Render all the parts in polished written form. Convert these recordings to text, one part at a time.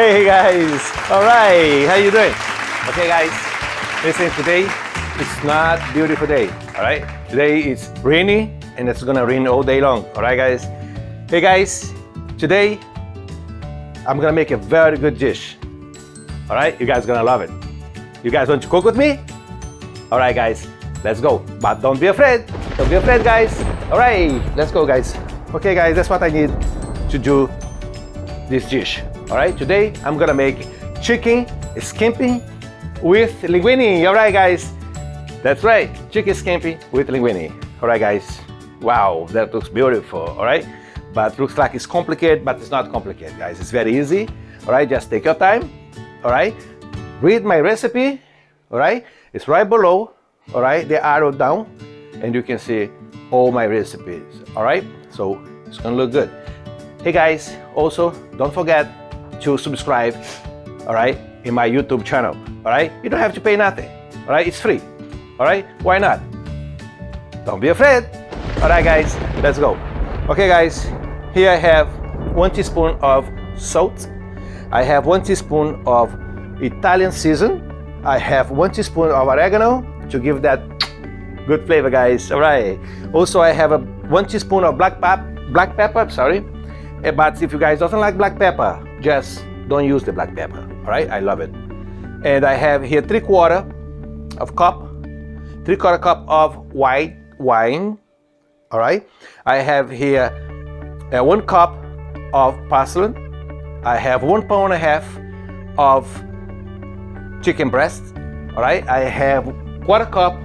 Hey guys, all right, how you doing? Okay guys, listen, today it's not beautiful day, all right? Today it's rainy and it's gonna rain all day long, all right guys? Hey guys, today I'm gonna make a very good dish, all right? You guys gonna love it. You guys want to cook with me? All right guys, let's go. But don't be afraid, guys. All right, let's go guys. Okay guys, that's what I need to do this dish. All right, today I'm gonna make chicken scampi with linguine. All right guys, that's right, chicken scampi with linguine. All right guys, wow, that looks beautiful. All right, but looks like it's complicated, but it's not complicated guys, it's very easy. All right, just take your time. All right, read my recipe. All right, it's right below. All right, the arrow down, and you can see all my recipes. All right, so it's gonna look good. Hey guys, also don't forget to subscribe, all right, in my YouTube channel. All right, you don't have to pay nothing. All right, it's free. All right, why not? Don't be afraid. All right guys, let's go. Okay guys, here I have 1 teaspoon of salt. I have 1 teaspoon of Italian season. I have 1 teaspoon of oregano to give that good flavor guys. All right, also I have 1 teaspoon of black pepper, sorry. But if you guys don't like black pepper, just don't use the black pepper. All right, I love it. And I have here 3/4 cup of white wine. All right, I have here 1 cup of parsley. I have 1.5 pounds of chicken breast. All right, I have 1/4 cup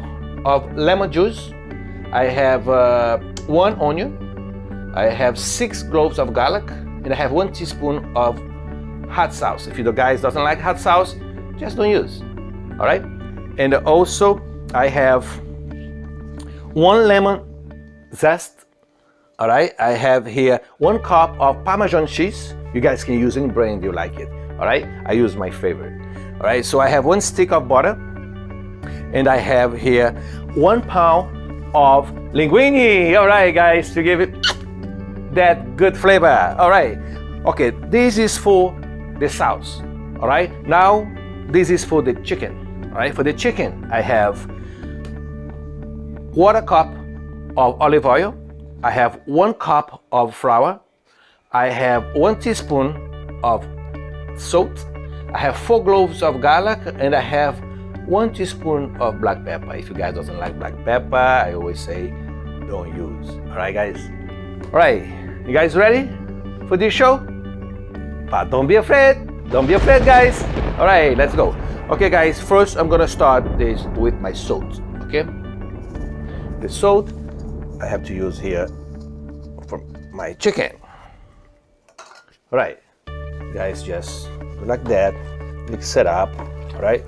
of lemon juice. I have 1 onion. I have 6 cloves of garlic, and I have 1 teaspoon of hot sauce. If you guys doesn't like hot sauce, just don't use. All right, and also I have 1 lemon zest. All right, I have here 1 cup of Parmesan cheese. You guys can use any brand you like it. All right, I use my favorite. All right, so I have 1 stick of butter, and I have here 1 pound of linguine. All right, guys, to give it that good flavor. All right, okay, this is for the sauce. All right, now this is for the chicken. All right, for the chicken I have 1/4 cup of olive oil. I have 1 cup of flour. I have 1 teaspoon of salt. I have 4 cloves of garlic, and I have 1 teaspoon of black pepper. If you guys doesn't like black pepper, I always say don't use. All right guys, all right, you guys ready for this show? But don't be afraid guys. All right, let's go. Okay guys, first I'm gonna start this with my salt. Okay, the salt I have to use here for my chicken. All right guys, just do like that, mix it up. All right,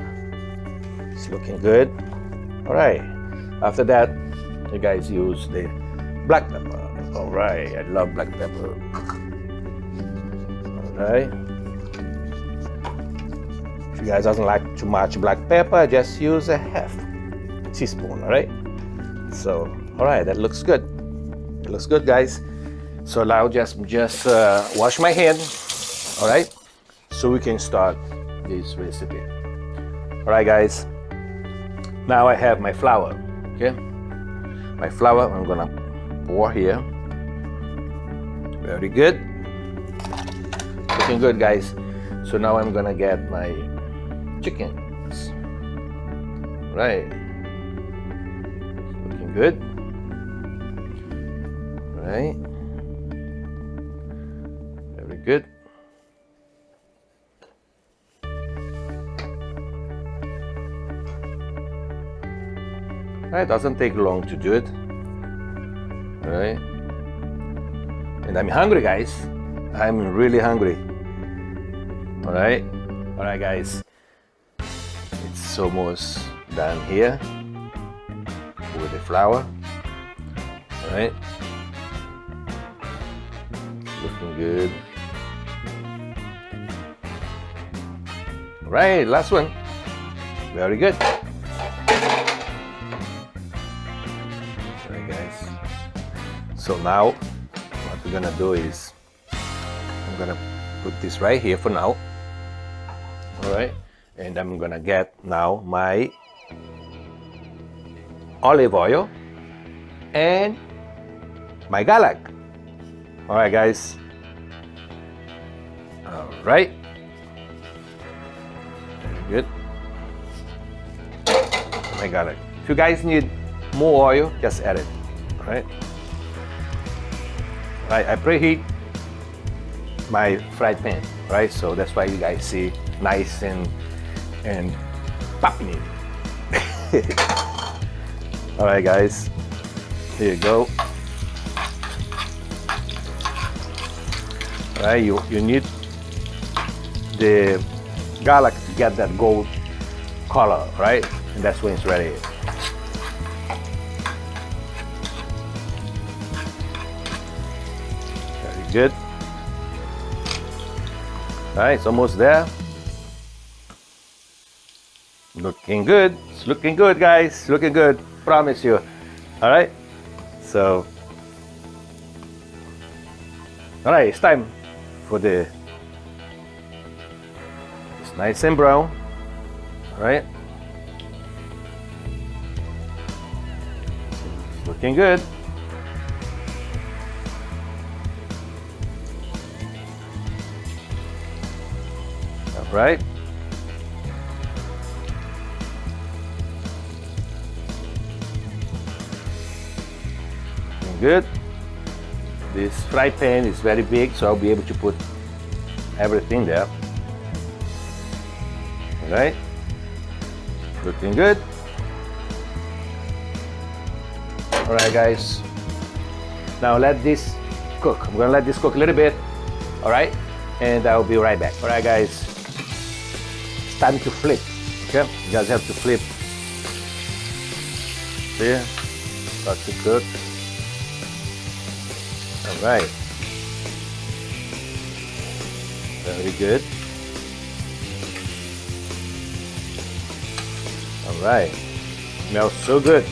it's looking good. All right, after that you guys use the black pepper. All right, I love black pepper. All right, if you guys doesn't like too much black pepper, just use a 1/2 teaspoon. All right, so all right, that looks good. It looks good guys. So now just wash my hands. All right, so we can start this recipe. All right guys, now I have my flour. Okay, my flour I'm gonna pour here. Very good, looking good guys. So now I'm gonna get my chickens. Right, looking good. Right, very good. It doesn't take long to do it. All right, and I'm hungry guys, I'm really hungry. All right, guys, it's almost done here with the flour. All right, looking good. All right, last one. Very good. So now what we're gonna do is I'm gonna put this right here for now. All right, and I'm gonna get now my olive oil and my garlic. All right, guys. All right. Very good. My garlic. If you guys need more oil, just add it. All right. All right. I preheat my fried pan. Right. So that's why you guys see nice and popping. All right, guys. Here you go. All right. You need the garlic to get that gold color, right? And that's when it's ready. Very good. All right, it's almost there. Looking good. It's looking good, guys. Looking good. Promise you. All right. So, all right, it's time for the. It's nice and brown. All right. Looking good. All right. Looking good. This fry pan is very big, so I'll be able to put everything there. All right. Looking good. All right, guys. Now let this cook. I'm gonna let this cook a little bit. All right, and I'll be right back. All right, guys. It's time to flip. Okay, you guys have to flip. See, start to cook. All right. Very good. All right. Smells so good.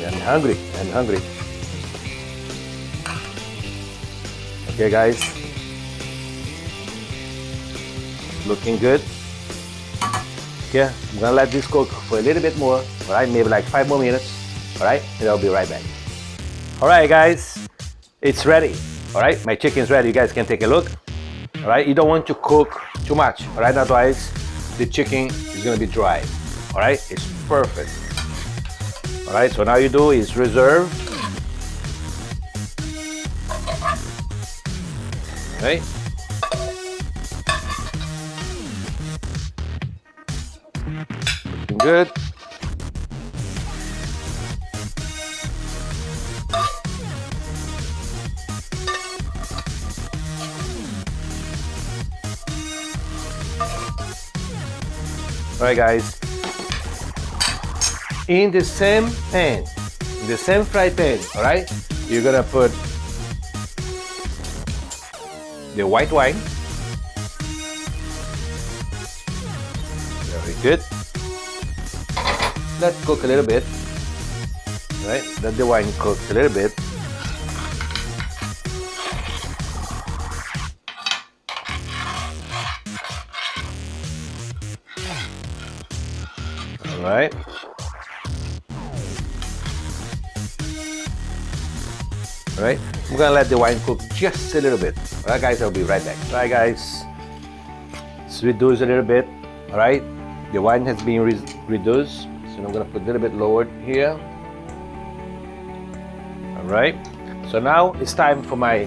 I'm hungry. I'm hungry. Okay, guys. Looking good. Okay, I'm gonna let this cook for a little bit more. All right, maybe like 5 more minutes. All right, and I'll be right back. All right, guys, it's ready. All right, my chicken's ready. You guys can take a look. All right, you don't want to cook too much. All right, otherwise the chicken is gonna be dry. All right, it's perfect. All right, so now you do is reserve. Okay. Looking good. All right, guys. In the same pan, in the same fry pan, all right, you're gonna put the white wine. Very good. Let it cook a little bit. All right, let the wine cook a little bit. All right. All right, I'm gonna let the wine cook just a little bit. All right, guys, I'll be right back. All right, guys, let's reduce a little bit. All right, the wine has been reduced, so I'm gonna put a little bit lower here. All right, so now it's time for my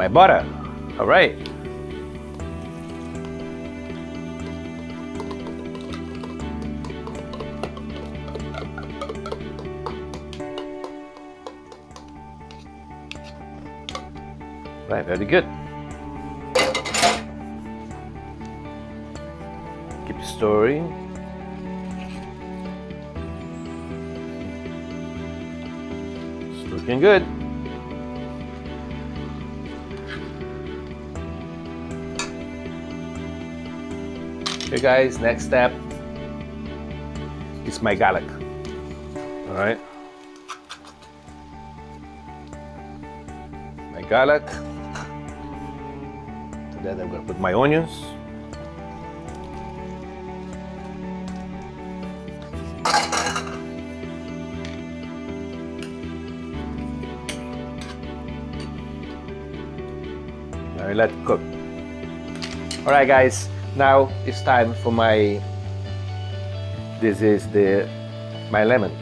butter. All right. Right, very good. Keep stirring. It's looking good. Okay, guys, next step is my garlic. All right. My garlic. To that I'm gonna put my onions. Now let it cook. All right, guys. Now it's time for my. This is my lemon.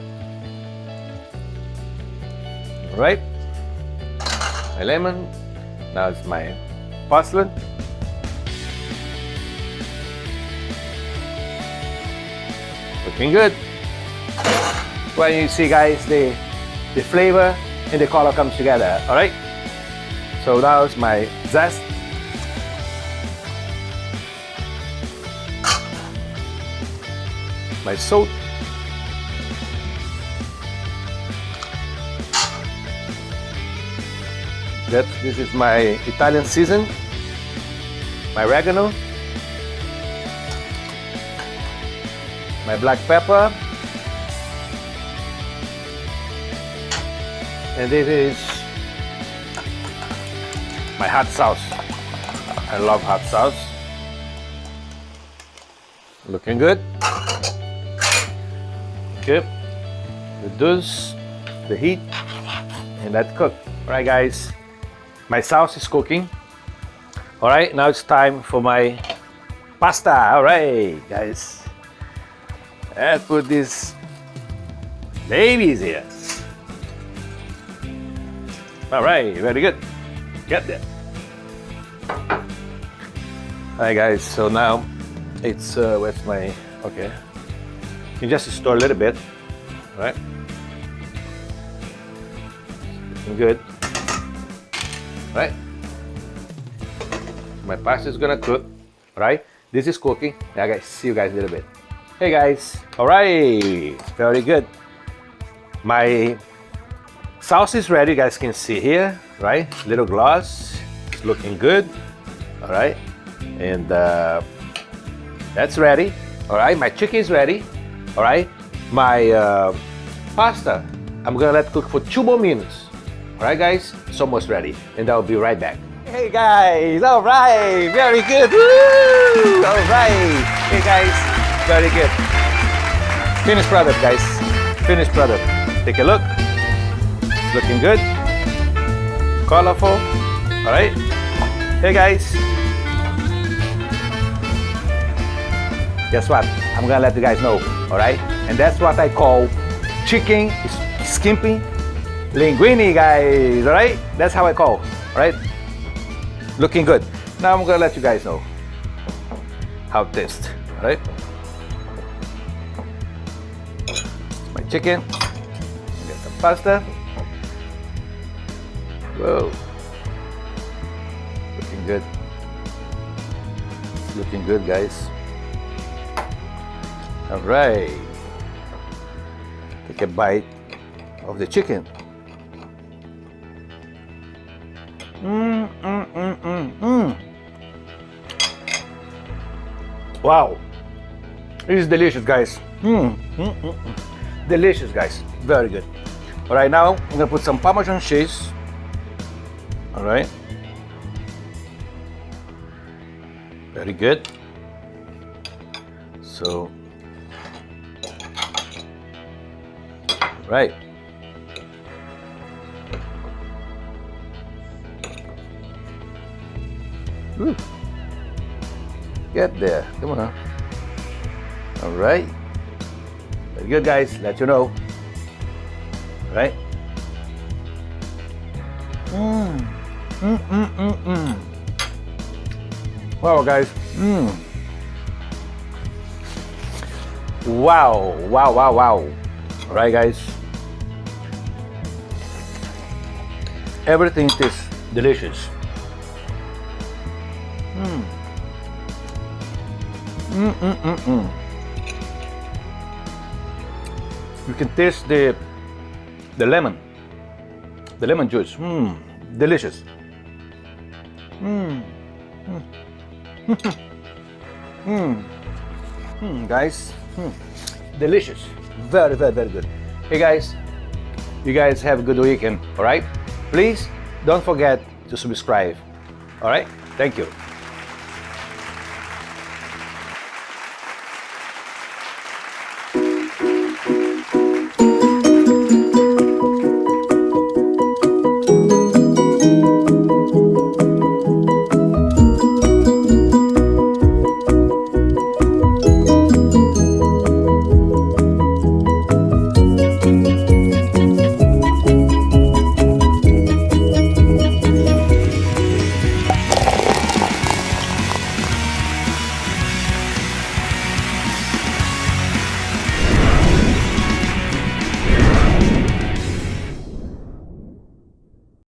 All right. My lemon. Now it's my parsley. Looking good. When you see, guys, the flavor and the color comes together. All right. So now it's my zest. My salt. This is my Italian season. My oregano. My black pepper. And this is my hot sauce. I love hot sauce. Looking good. Okay. Reduce the heat and let it cook. Alright, guys. My sauce is cooking. Alright, now it's time for my pasta. Alright, guys. I put this babies here. Alright, very good. Get there. Alright, guys, so now it's where's my okay. You can just stir a little bit, right? Looking good, right? My pasta is gonna cook, right? This is cooking. Yeah, guys, see you guys a little bit. Hey, guys, all right, very good. My sauce is ready. You guys can see here, right? Little gloss, it's looking good, all right? And that's ready, all right? My chicken is ready. All right, my pasta, I'm gonna let it cook for 2 more minutes. All right, guys, it's almost ready, and I'll be right back. Hey, guys, all right, very good. Woo! All right, hey, guys, very good. Finished product, guys, finished product. Take a look, it's looking good, colorful. All right, hey, guys. Guess what? I'm gonna let you guys know, all right? And that's what I call chicken scampi linguine, guys, all right? That's how I call, all right? Looking good. Now I'm gonna let you guys know how it tastes, all right? My chicken, get some pasta. Whoa, looking good. Looking good, guys. All right, take a bite of the chicken. Wow, this is delicious, guys. Delicious, guys, very good. All right, now I'm gonna put some Parmesan cheese. All right, very good. So. Right. Woo. Get there. Come on. All right. Very good, guys. Let you know. All right. Wow, guys. Wow. Wow, wow, wow. All right, guys. Everything tastes delicious. You can taste the lemon juice. Delicious. Guys, delicious. Very, very, very good. Hey, guys, you guys have a good weekend. All right, please don't forget to subscribe. All right? Thank you.